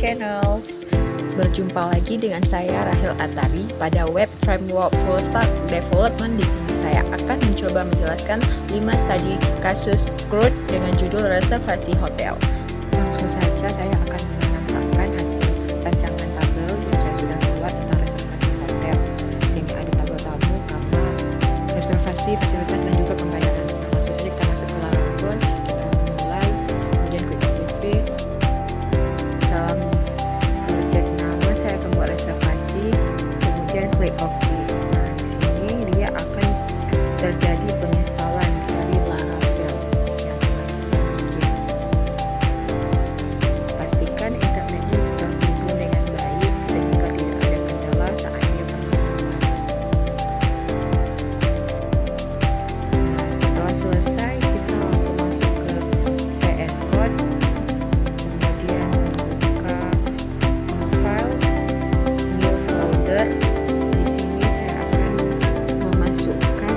channel. Berjumpa lagi dengan saya Rahel Atari pada web framework full stack development. Di sini saya akan mencoba menjelaskan 5 studi kasus CRUD dengan judul reservasi hotel. Langsung saja saya akan menampakkan hasil rancangan tabel yang saya sudah buat tentang reservasi hotel. Di sini ada tabel tamu, kamar, reservasi, fasilitas dan juga pembayaran. Langsung saja kita masuk ke Laragon, kita mulai, kemudian klik APP. Dalam project nama saya akan buat reservasi, kemudian klik OK. Nah, di sini dia akan terjadi penginstalan dari Laravel yang telah dibikin. Pastikan internetnya terhubung dengan baik sehingga tidak ada kendala saat dia penginstalan. Nah, setelah selesai kita langsung masuk ke VS Code, kemudian buka file, new folder. Di sini saya akan memasukkan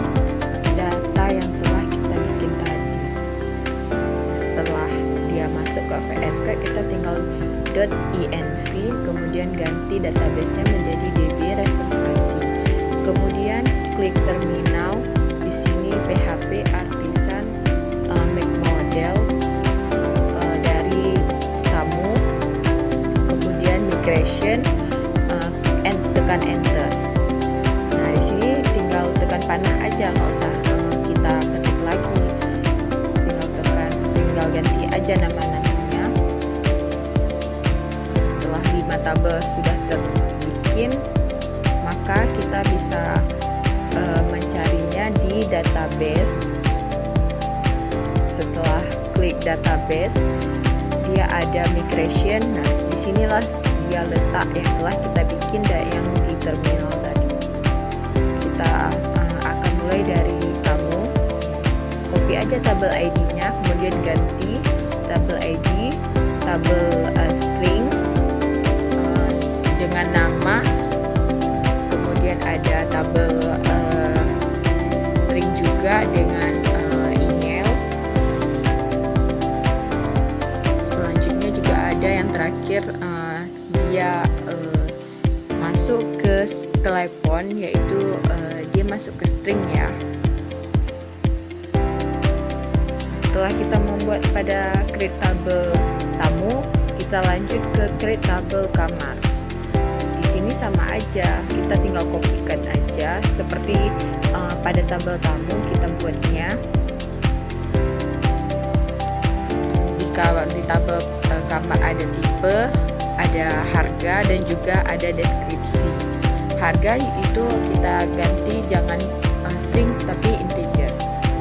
data yang telah kita bikin tadi. Setelah dia masuk ke VS Code, kita tinggal .env, kemudian ganti database-nya menjadi DB reservasi. Kemudian klik terminal. Di sini PHP Artisan make model dari tamu, kemudian migration, tekan enter. Nah, di sini tinggal tekan panah aja, nggak usah kita ketik lagi. Tinggal ganti aja nama-namanya. Setelah 5 tabel sudah terbikin, maka kita bisa mencarinya di database. Setelah klik database, dia ada migration. Nah, disinilah dia letak yang telah kita bikin dan yang di terminal tadi. Kita akan mulai dari tamu. Copy aja tabel ID-nya, kemudian ganti tabel ID, tabel string dengan nama, kemudian ada tabel string juga dengan email. Selanjutnya juga ada yang terakhir, dia masuk ke telepon, yaitu dia masuk ke string ya. Setelah kita membuat pada create tabel tamu, kita lanjut ke create tabel kamar. Di sini sama aja, kita tinggal kopikan aja seperti pada tabel tamu kita buatnya. Di tabel kamar ada tipe, ada harga, dan juga ada deskripsi. Harga itu kita ganti jangan string tapi integer.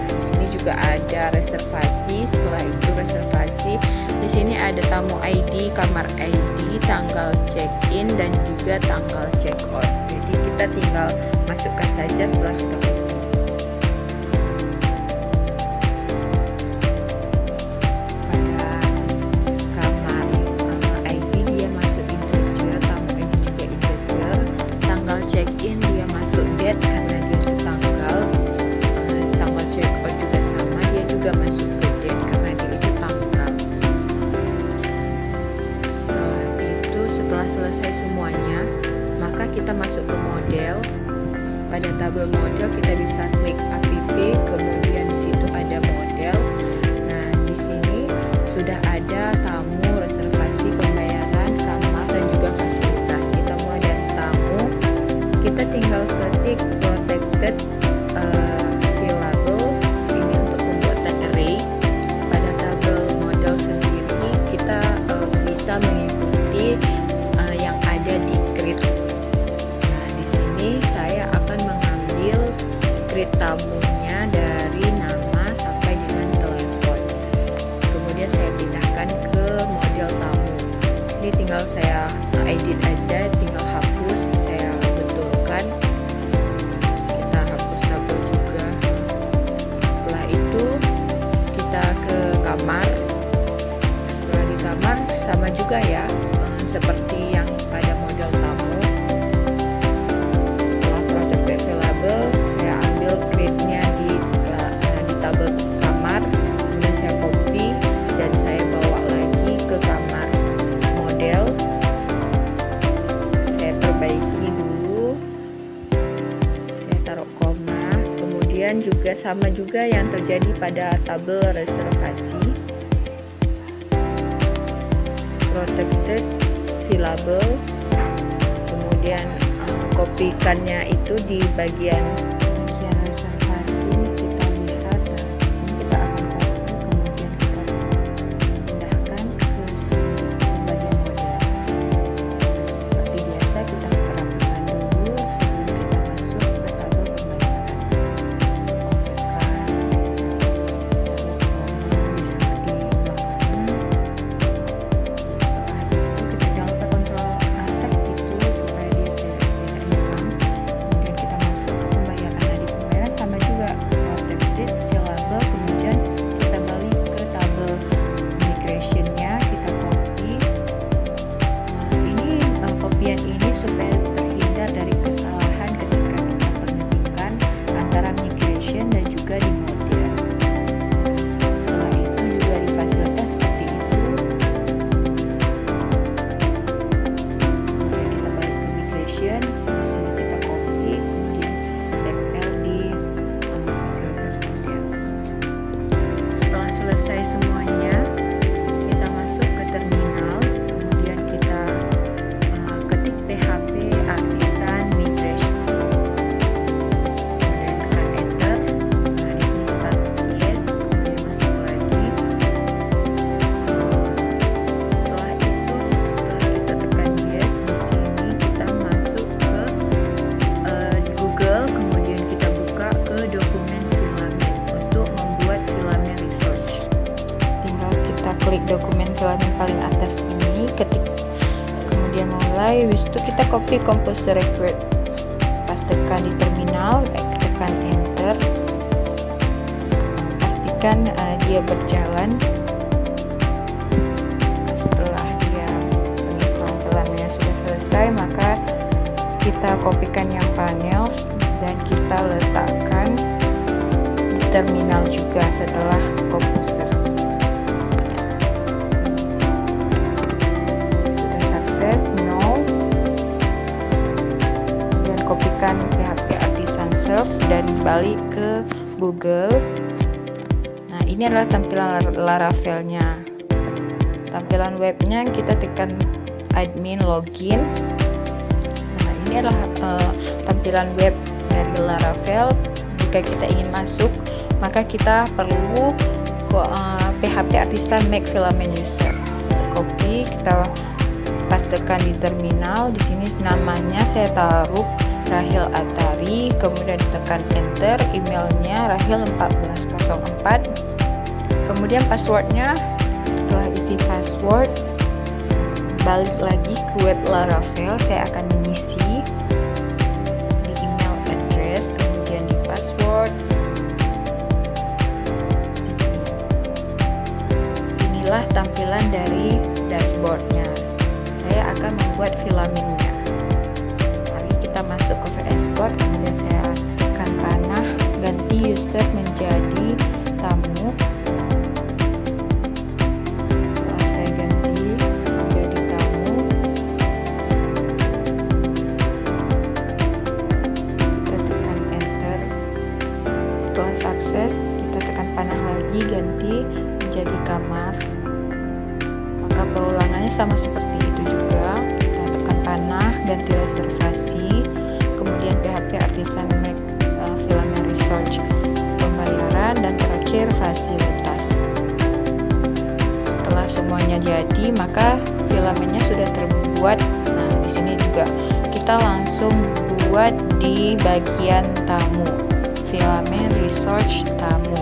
Di sini juga ada reservasi. Setelah itu reservasi, di sini ada tamu ID, kamar ID, tanggal check-in dan juga tanggal check-out. Jadi kita tinggal masukkan saja setelah kita karena dia itu tanggal check out juga sama, dia juga masuk ke date karena dia itu tanggal. Setelah selesai semuanya, maka kita masuk ke model. Pada tabel model kita bisa klik app, kemudian di situ ada model. Nah, di sini sudah ada tamu, reservasi, pembayaran, kamar dan juga fasilitas. Kita mulai dari tamu. Kita tinggal ketik protected variable ini untuk pembuatan array. Pada tabel model sendiri kita bisa mengikuti yang ada di create. Nah, di sini saya akan mengambil create tamunya dari nama sampai dengan telepon. Kemudian saya pindahkan ke model tamu. Ini tinggal saya edit aja, tinggal hapus, saya betulkan. Kita hapus tabel juga. Setelah itu kita ke kamar. Setelah di kamar sama juga ya, seperti yang pada model tamu. Setelah project available, saya ambil create-nya di tabel kamar, kemudian saya copy dan saya bawa lagi ke kamar model. Kemudian juga sama juga yang terjadi pada tabel reservasi, protected, fillable. Kemudian kopikannya itu di bagian reservasi, kita lihat. Nah, di sini kita akan copy, kemudian kita pindahkan ke bagian model. Seperti biasa, kita rapikan dulu sebelum kita masuk ke tabel pembayaran. Kopikan, seperti belakangnya. Setelah itu kita jangan lupa kontrol save itu supaya dia tidak hilang. Kemudian kita masuk ke pembayaran. Nah, di pembayaran sama juga, protected, fillable. Kemudian kita balik ke tabel migration-nya, kita copy. Nah, ini kopian ini supaya terhindar dari kesalahan ketika kita pengetikan antara migration dan juga di model. Setelah itu juga di fasilitas seperti itu. Kemudian kita balik ke migration, di sini kita copy, kemudian tempel di fasilitas model. Setelah selesai semuanya, kita masuk ke terminal, kemudian kita ketik PHP Artisan Migration, kemudian tekan enter. Nah, di sini kita yes, kemudian masuk lagi. Setelah kita tekan yes, di sini kita masuk ke Google, kemudian kita buka ke dokumen filamen untuk membuat filamen research. Tinggal kita klik dokumen filamen paling atas ini, ketik, kemudian mulai. Habis itu kita copy composer record, pastikan di terminal, tekan enter, pastikan dia berjalan. Setelah dia pengisian filamennya sudah selesai, maka kita kopikan yang panel dan kita letakkan di terminal juga setelah komposer. Sudah sukses, no. Dan kopikan PHP Artisan Serve dan balik ke Google. Nah, ini adalah tampilan Laravel-nya. Tampilan webnya kita tekan admin login. Nah, ini adalah tampilan web dari Laravel. Jika kita ingin masuk, maka kita perlu PHP Artisan Make Filament User. Kita copy, kita pastekan di terminal. Di sini namanya saya taruh Rahil Atari, kemudian tekan enter, emailnya rahil1404, kemudian passwordnya. Setelah isi password, balik lagi ke web Laravel, saya akan mengisi di email address, kemudian di password. Inilah tampilan dari dashboardnya. Saya akan membuat filamennya. Mari kita masuk ke VS Code, kemudian saya tekan panah, ganti user menjadi tamu. Setelah saya ganti menjadi tamu, kita tekan enter. Setelah sukses, kita tekan panah lagi, ganti menjadi kamar. Maka perulangannya sama seperti itu juga. Kita tekan panah, ganti reservasi, kemudian PHP Artisan Make Filament Research, pembayaran, dan terakhir fasilitas. Setelah semuanya jadi, maka filamennya sudah terbuat. Nah, di sini juga kita langsung buat di bagian tamu, filament research tamu.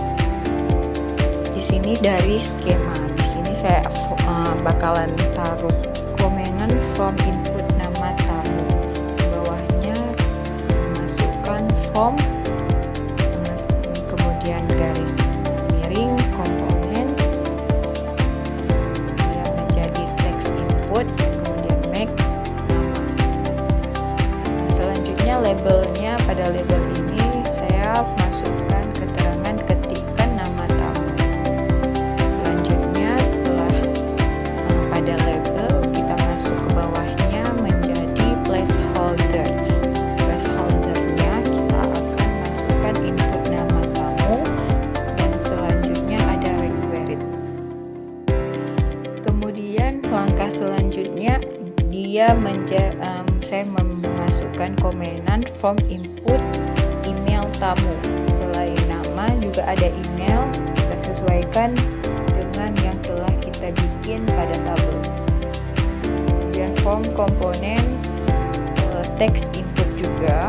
Di sini dari skema, di sini saya bakalan taruh komenan from input nama tamu. Di bawahnya masukkan form, kemudian garis miring komponen yang menjadi text input, kemudian make nama. Selanjutnya labelnya, pada label ini saya masukkan keterangan ketikan nama tamu. Selanjutnya setelah pada label, kita masuk ke bawahnya menjadi placeholder. Placeholdernya kita akan masukkan input nama komenan form input email tamu. Selain nama juga ada email, kita sesuaikan dengan yang telah kita bikin pada tabel. Kemudian form komponen text input juga,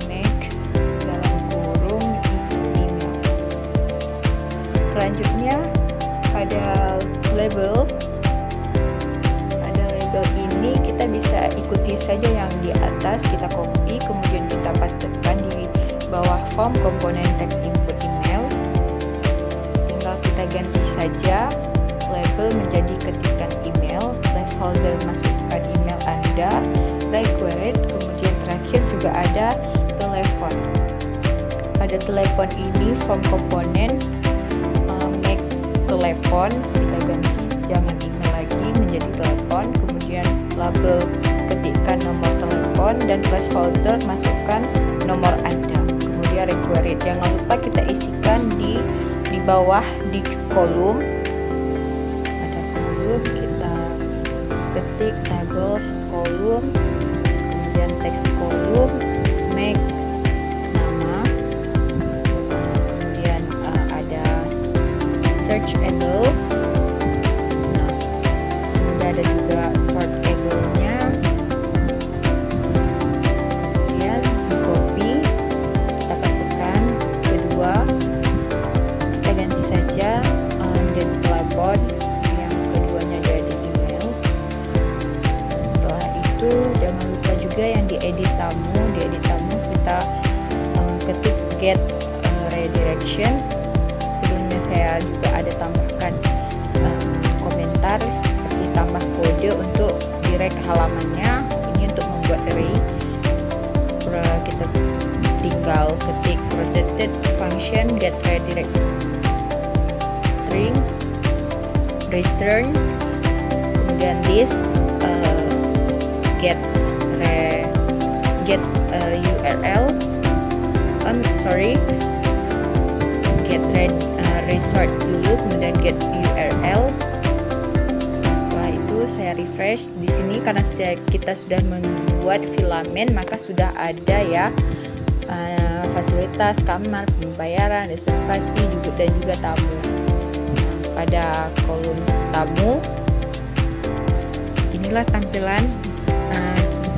make dalam kurung email. Selanjutnya pada label ini kita bisa ikuti saja yang di atas, kita copy kemudian kita pastekan di bawah form komponen text input email. Tinggal kita ganti saja label menjadi ketikan email, placeholder masukkan email Anda, required, kemudian terakhir juga ada telepon. Pada telepon ini form komponen make telepon, kita ganti jangan email lagi menjadi telepon, kemudian label ketikkan nomor telepon dan placeholder masukkan nomor Anda, kemudian required. Jangan lupa kita isikan di bawah di kolom. Pada kolom kita ketik tables kolom, kemudian teks kolom, make nama, kemudian ada searchable. Ada juga sortable-nya, kemudian di copy kita pastikan kedua, kita ganti saja menjadi telepon, yang keduanya jadi email. Setelah itu jangan lupa juga yang di edit tamu kita ketik get redirection. Sebelumnya saya juga ada tambahkan komentar tambah kode untuk direct halamannya. Ini untuk membuat array, kita tinggal ketik protected function get redirect string return, kemudian this get URL get resort dulu, kemudian get URL. Saya refresh di sini karena kita sudah membuat filamen, maka sudah ada ya fasilitas kamar, pembayaran, reservasi dan juga tamu. Pada kolom tamu inilah tampilan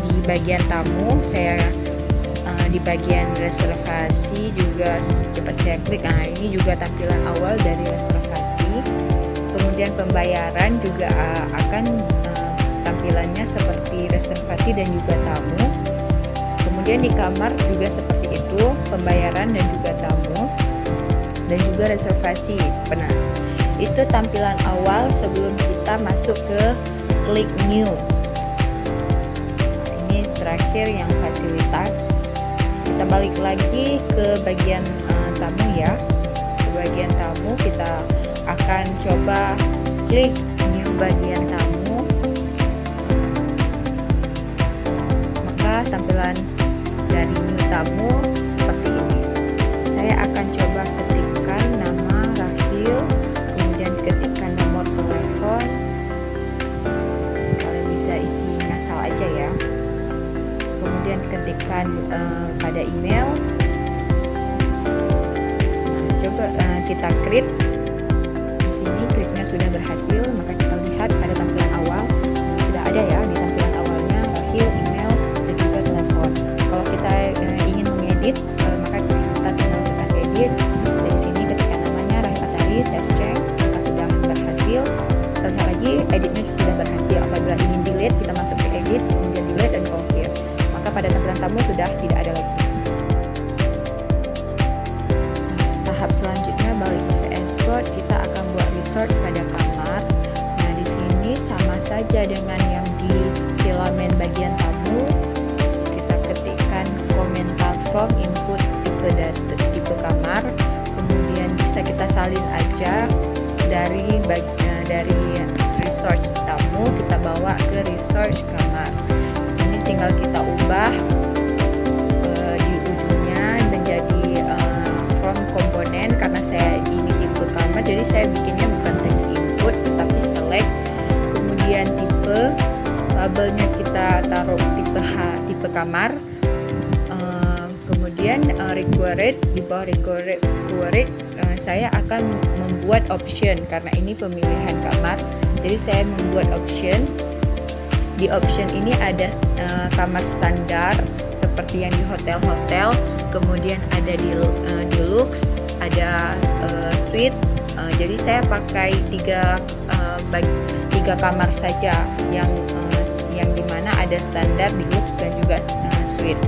di bagian tamu. Saya di bagian reservasi juga cepat saya klik. Nah, ini juga tampilan awal dari reservasi. Kemudian pembayaran juga akan tampilannya seperti reservasi dan juga tamu. Kemudian di kamar juga seperti itu, pembayaran dan juga tamu dan juga reservasi. Benar. Itu tampilan awal sebelum kita masuk ke klik new. Nah, ini terakhir yang fasilitas. Kita balik lagi ke bagian tamu ya. Ke bagian tamu kita akan coba klik new bagian tamu, maka tampilan dari new tamu seperti ini. Saya akan coba ketikkan nama Rahil, kemudian ketikkan nomor telepon. Kalian bisa isi ngasal aja ya. Kemudian ketikkan pada email. Nah, coba kita create. Ini kliknya sudah berhasil, maka kita lihat pada tampilan awal sudah ada ya di tampilan awalnya Rahil, email dan juga telepon. Kalau kita ingin mengedit, maka kita tinggal tekan edit. Dari sini ketika namanya Rahil Atari, save change, maka sudah berhasil. Terlihat lagi editnya sudah berhasil. Apabila ingin delete, kita masuk ke edit, kemudian delete dan confirm. Maka pada tampilan tamu sudah tidak ada lagi. Tahap selanjutnya balik ke VS Code, kita akan buat resort pada kamar. Nah, di sini sama saja dengan yang di filamen bagian tamu. Kita ketikkan komentar from input tipe kamar, kemudian bisa kita salin aja dari resort tamu kita bawa ke resort kamar. Di sini tinggal kita ubah di ujungnya menjadi from komponen, karena saya ini tipe kamar, jadi saya bikinnya bukan text input tetapi select, kemudian tipe labelnya kita taruh tipe kamar. Kemudian required, di bawah required saya akan membuat option karena ini pemilihan kamar. Jadi saya membuat option. Di option ini ada kamar standar seperti yang di hotel-hotel, kemudian ada di deluxe, ada suite. Jadi saya pakai tiga kamar saja yang dimana ada standar, deluxe dan juga suite.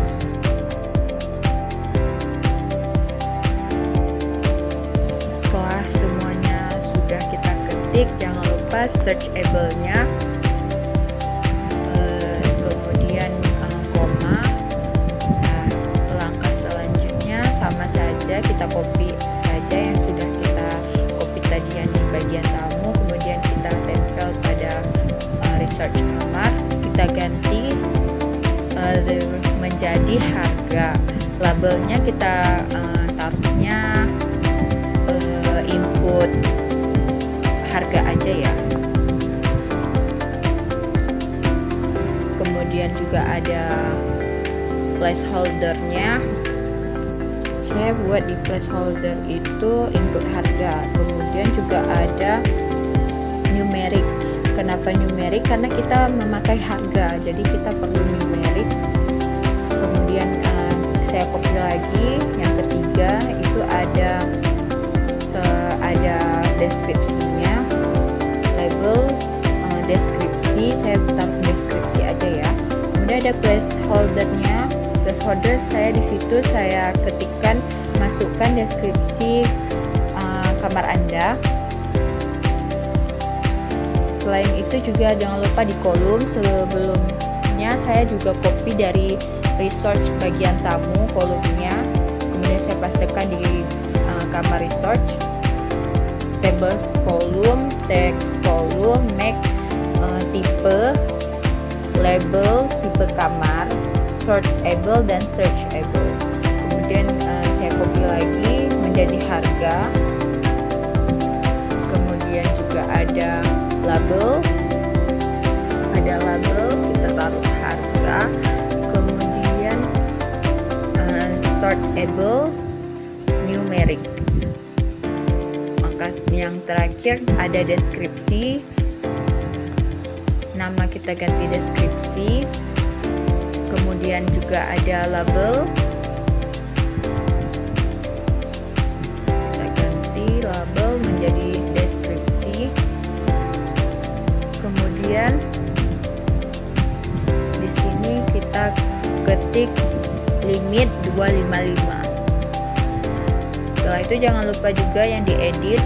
Setelah semuanya sudah kita ketik, jangan lupa searchable-nya, kemudian koma. Nah, langkah selanjutnya sama saja, kita copy saja yang sudah kita copy tadi yang di bagian tamu, kemudian kita tempel pada research kamar. Kita ganti menjadi harga. Labelnya kita taruhnya input harga aja ya. Kemudian juga ada placeholder-nya. Saya buat di placeholder itu input harga. Kemudian juga ada numeric. Kenapa numeric? Karena kita memakai harga, jadi kita perlu numeric. Kemudian saya copy lagi. Yang ketiga itu ada deskripsinya, label, deskripsi. Saya taruh deskripsi aja ya. Kemudian ada placeholder-nya. Placeholder saya di situ saya ketikkan, masukkan deskripsi kamar Anda. Selain itu juga jangan lupa di kolom sebelumnya saya juga copy dari research bagian tamu kolomnya, kemudian saya pastekan di kamar research, tables kolom, text kolom, make tipe, label, tipe kamar, sortable dan searchable. Kemudian saya copy lagi menjadi harga. Kemudian juga ada label, kita taruh harga. Kemudian sortable, numeric. Maka yang terakhir ada deskripsi, nama kita ganti deskripsi. Kemudian juga ada label, kita ganti label menjadi deskripsi. Kemudian di sini kita ketik limit 255. Setelah itu jangan lupa juga yang diedit.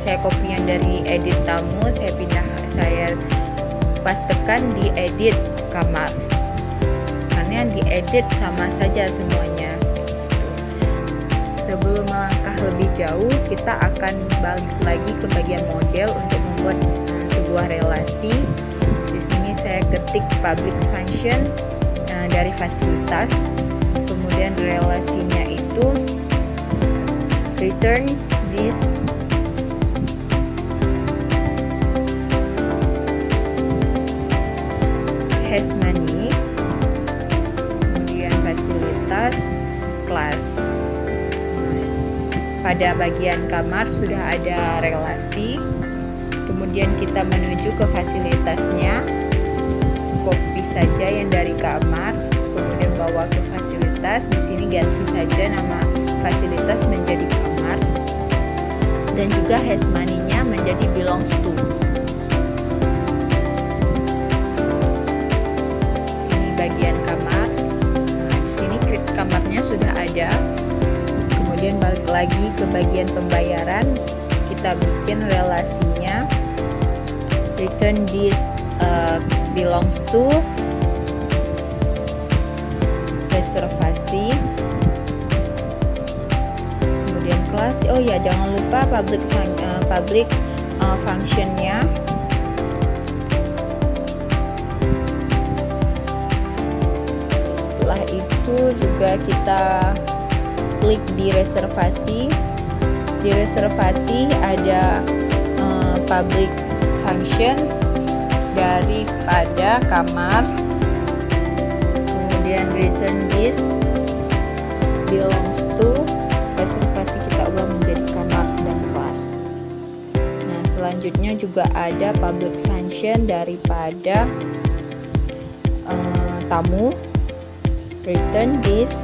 Saya copy yang dari edit tamu, saya pastekan di edit kamar. Karena yang diedit sama saja semuanya. Sebelum melangkah lebih jauh, kita akan balik lagi ke bagian model untuk membuat sebuah relasi. Di sini saya ketik public function dari fasilitas. Kemudian relasinya itu return this has money. Kemudian fasilitas class. Pada bagian kamar sudah ada relasi. Kemudian kita menuju ke fasilitasnya, copy saja yang dari kamar, kemudian bawa ke fasilitas. Di sini ganti saja nama fasilitas menjadi kamar, dan juga has money-nya menjadi belongs to. Ini bagian kamar. Nah, di sini create kamarnya sudah ada. Kemudian balik lagi ke bagian pembayaran, kita bikin relasinya. Return this belongs to reservasi. Kemudian kelas, oh ya jangan lupa public functionnya. Setelah itu juga kita klik di reservasi. Di reservasi ada public function daripada kamar. Kemudian kemudian return this belongs to, reservasi kita ubah menjadi kamar dan kelas. Nah, selanjutnya juga ada public function daripada tamu, return this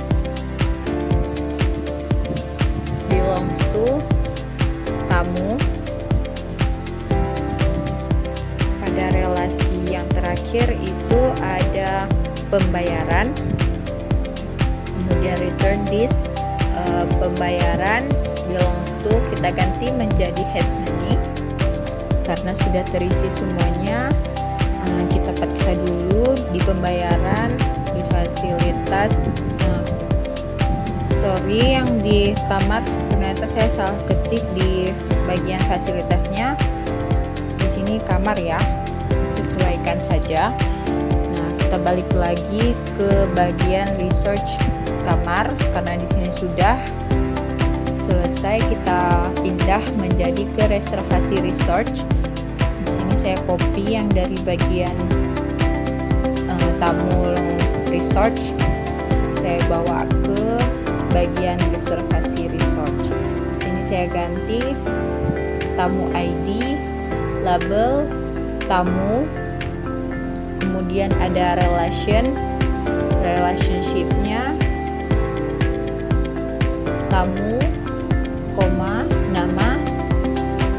belongs to tamu. Pada relasi yang terakhir itu ada pembayaran, kemudian return this pembayaran belongs to, kita ganti menjadi has money karena sudah terisi semuanya. Kita periksa dulu di pembayaran, di fasilitas. Sorry, yang di kamar ternyata saya salah ketik di bagian fasilitasnya. Di sini kamar ya, sesuaikan saja. Nah, kita balik lagi ke bagian research kamar karena di sini sudah selesai. Kita pindah menjadi ke reservasi research. Di sini saya copy yang dari bagian tamu research, saya bawa ke bagian reservasi research. Di sini saya ganti tamu ID, label tamu, kemudian ada relationship-nya tamu, koma, nama,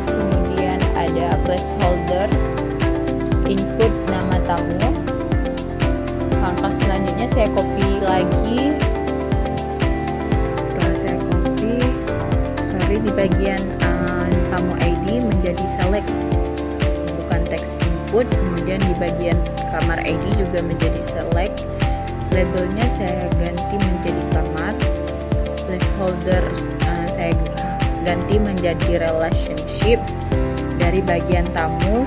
kemudian ada placeholder, input nama tamu. Langkah selanjutnya saya copy lagi. Setelah saya copy, di bagian tamu ID menjadi select, bukan text input. Kemudian di bagian kamar ID juga menjadi select. Labelnya saya ganti menjadi kamar. Placeholder saya ganti menjadi relationship. Dari bagian tamu,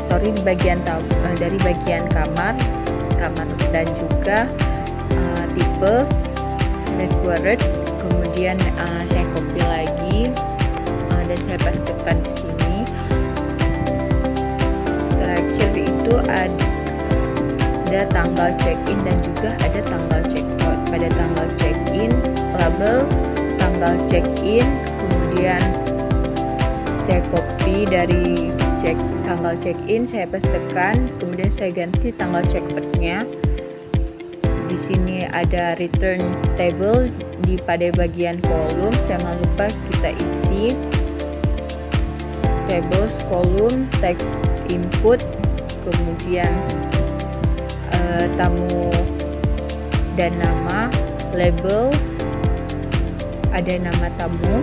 dari bagian kamar dan juga tipe required. Kemudian saya copy lagi dan saya pastikan di sini. Terakhir itu ada tanggal check-in dan juga ada tanggal check-out. Pada tanggal check-in, label tanggal check-in, kemudian saya copy dari tanggal check-in, saya pastekan, kemudian saya ganti tanggal check-out-nya. Di sini ada return table pada bagian kolom, jangan lupa kita isi tables, kolom, text input, kemudian tamu dan nama, label, ada nama tamu,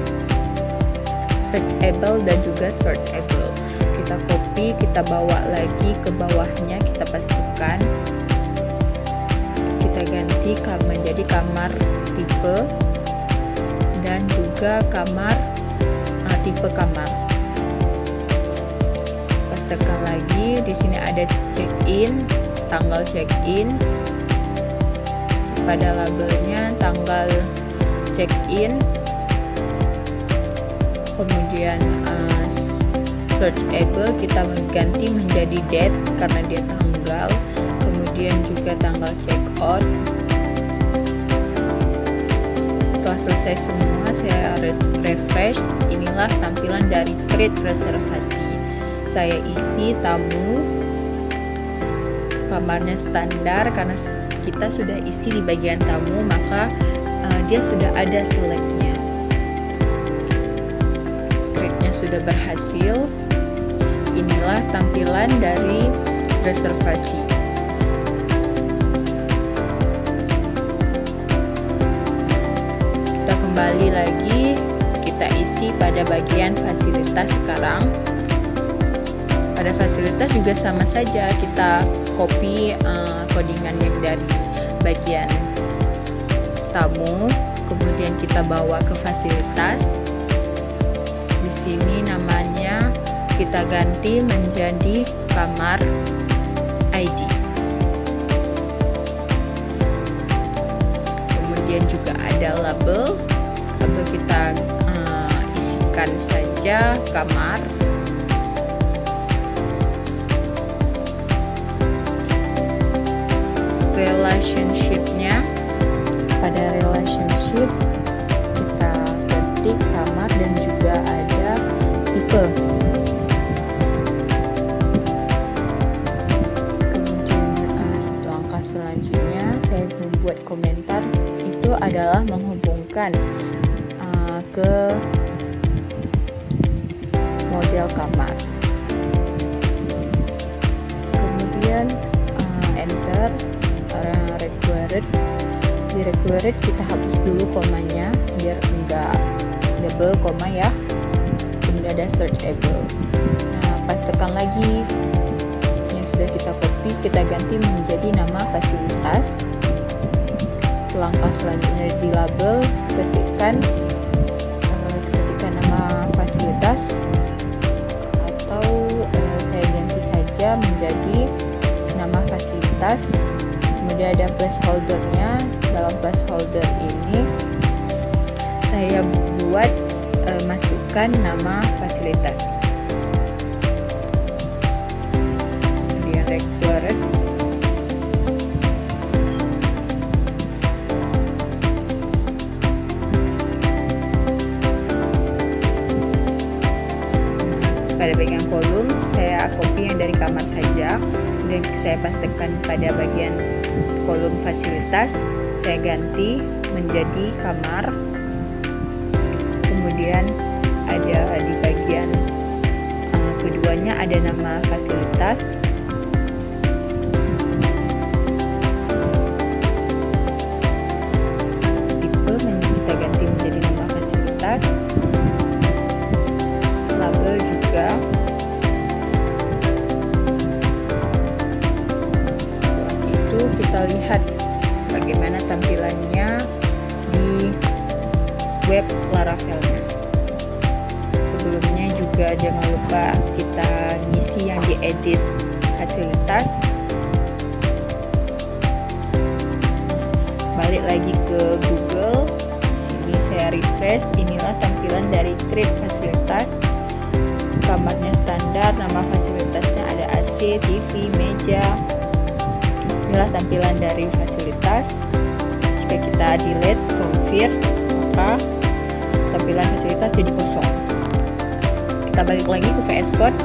searchable dan juga sortable. Kita copy, kita bawa lagi ke bawahnya, kita pastikan, kita ganti menjadi kamar tipe dan juga kamar tipe kamar. Pastikan lagi, di sini ada check-in, tanggal check-in, pada labelnya tanggal check-in, kemudian searchable kita mengganti menjadi date karena dia tanggal, kemudian juga tanggal check out. Setelah selesai semua, saya refresh. Inilah tampilan dari create reservasi. Saya isi tamu, kamarnya standar karena kita sudah isi di bagian tamu, maka dia sudah ada selectnya. Create-nya sudah berhasil. Inilah tampilan dari reservasi. Kita kembali lagi, kita isi pada bagian fasilitas sekarang. Pada fasilitas juga sama saja, kita copy codingan yang dari bagian tamu, kemudian kita bawa ke fasilitas. Di sini namanya kita ganti menjadi kamar ID. Kemudian juga ada label atau kita isikan saja kamar. relationship-nya. Pada relationship kita ketik kamar dan juga ada tipe. Kemudian langkah selanjutnya saya membuat komentar, itu adalah menghubungkan ke model kamar. Kemudian enter required. Di required kita hapus dulu komanya biar enggak double koma ya. Kemudian ada searchable. Pastekan lagi yang sudah kita copy, kita ganti menjadi nama fasilitas. Langkah selanjutnya di label, ketikkan nama fasilitas, atau saya ganti saja menjadi nama fasilitas. Kemudian ada placeholder-nya. Dalam placeholder ini saya buat masukkan nama fasilitas. Kemudian required. Pada bagian kolom saya copy yang dari kamar saja, kemudian saya pastekan pada bagian kolom fasilitas, saya ganti menjadi kamar. Kemudian ada di bagian keduanya ada nama fasilitas. Tipe kita ganti menjadi nama fasilitas. Label juga. Setelah itu kita lihat bagaimana tampilannya di web Laravel-nya. Sebelumnya juga jangan lupa kita ngisi yang diedit fasilitas. Balik lagi ke Google. Di sini saya refresh. Inilah tampilan dari create fasilitas. Kamarnya standar, nama fasilitasnya ada AC, TV, meja. Inilah tampilan dari fasilitas. Jika kita delete, confirm, maka tampilan fasilitas jadi kosong. Kita balik lagi ke VS Code.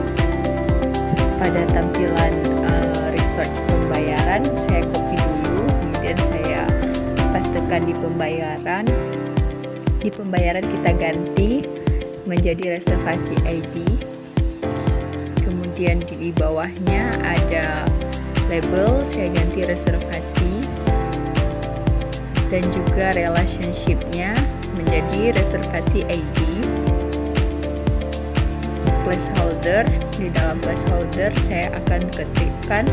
Pada tampilan research pembayaran, saya copy dulu, kemudian saya pastekan di pembayaran. Di pembayaran kita ganti menjadi reservasi ID. Kemudian di bawahnya ada label, saya ganti reservasi, dan juga relationship-nya menjadi reservasi ID. Placeholder, di dalam placeholder saya akan ketikkan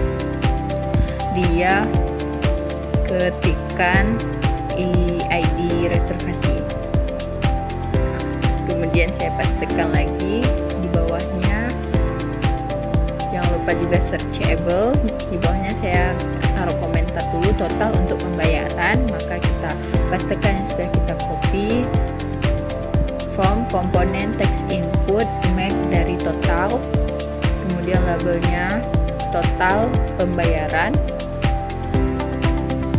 ID reservasi. Kemudian saya pastikan lagi di bawahnya, jangan lupa juga searchable. Di bawahnya saya taruh komentar dulu total untuk pembayaran, maka kita pastikan yang sudah kita copy. From komponen text input make dari total, kemudian labelnya total pembayaran.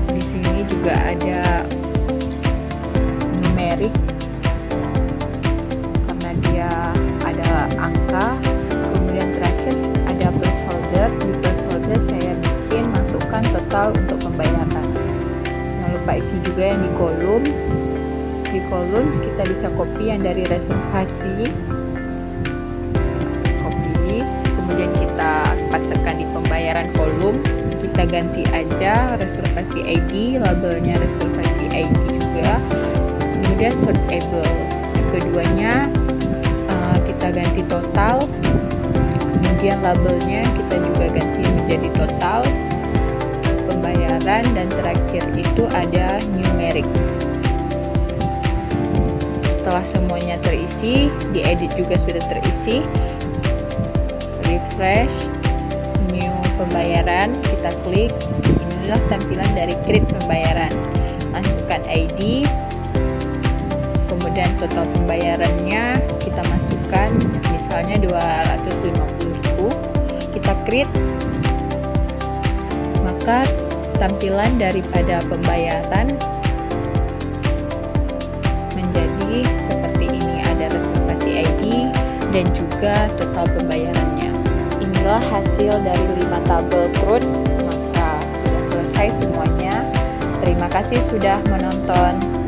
Di sini juga ada numerik karena dia ada angka. Kemudian terakhir ada placeholder. Di placeholder saya bikin masukkan total untuk pembayaran. Jangan lupa isi juga yang di kolom. Di kolom kita bisa copy yang dari reservasi, copy, kemudian kita pastekan di pembayaran kolom. Kita ganti aja reservasi ID, labelnya reservasi ID juga. Kemudian sortable, yang keduanya kita ganti total, kemudian labelnya kita juga ganti menjadi total pembayaran, dan terakhir itu ada numeric. Setelah semuanya terisi, diedit juga sudah terisi, refresh, new pembayaran, kita klik. Inilah tampilan dari create pembayaran. Masukkan ID, kemudian total pembayarannya kita masukkan, misalnya 250.000. Kita create, maka Tampilan daripada pembayaran menjadi seperti ini, ada reservasi ID dan juga total pembayarannya. Inilah hasil dari 5 tabel CRUD. Maka sudah selesai semuanya. Terima kasih sudah menonton.